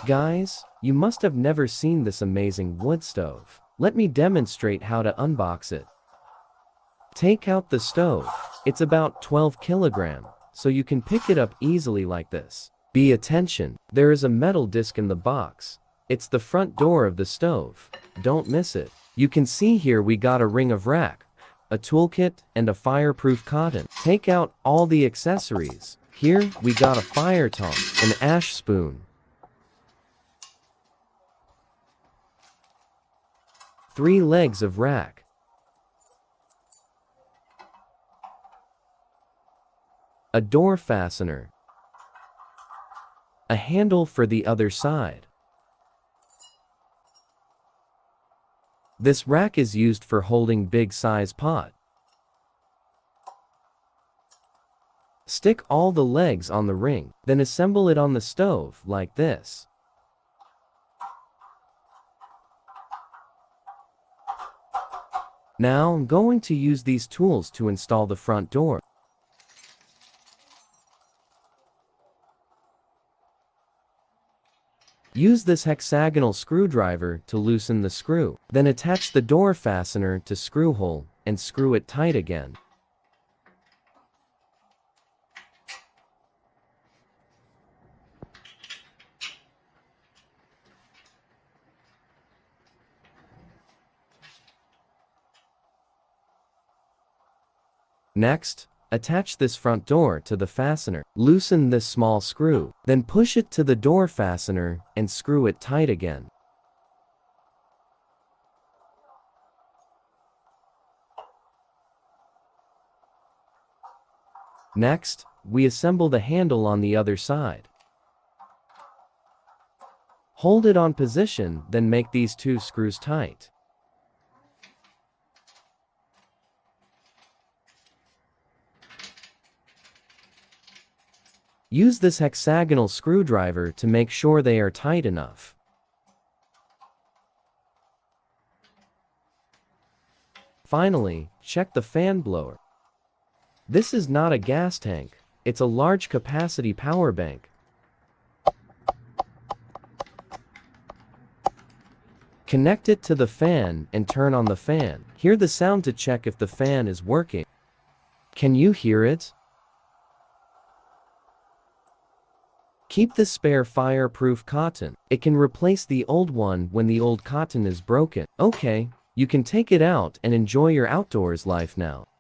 Guys, you must have never seen this amazing wood stove. Let me demonstrate how to unbox it. Take out the stove. It's about 12 kilograms, so you can pick it up easily like this. Be attention, there is a metal disc in the box. It's the front door of the stove. Don't miss it. You can see here we got a ring of rack, a toolkit, and a fireproof cotton. Take out all the accessories. Here we got a fire tong, an ash spoon, 3 legs of rack, a door fastener, a handle for the other side. This rack is used for holding big size pot. Stick all the legs on the ring, then assemble it on the stove like this. Now I'm going to use these tools to install the front door. Use this hexagonal screwdriver to loosen the screw. Then attach the door fastener to screw hole and screw it tight again. Next, attach this front door to the fastener. Loosen this small screw, then push it to the door fastener and screw it tight again. Next, we assemble the handle on the other side. Hold it on position, then make these 2 screws tight. Use this hexagonal screwdriver to make sure they are tight enough. Finally, check the fan blower. This is not a gas tank, it's a large capacity power bank. Connect it to the fan and turn on the fan. Hear the sound to check if the fan is working. Can you hear it? Keep the spare fireproof cotton. It can replace the old one when the old cotton is broken. Okay, you can take it out and enjoy your outdoors life now.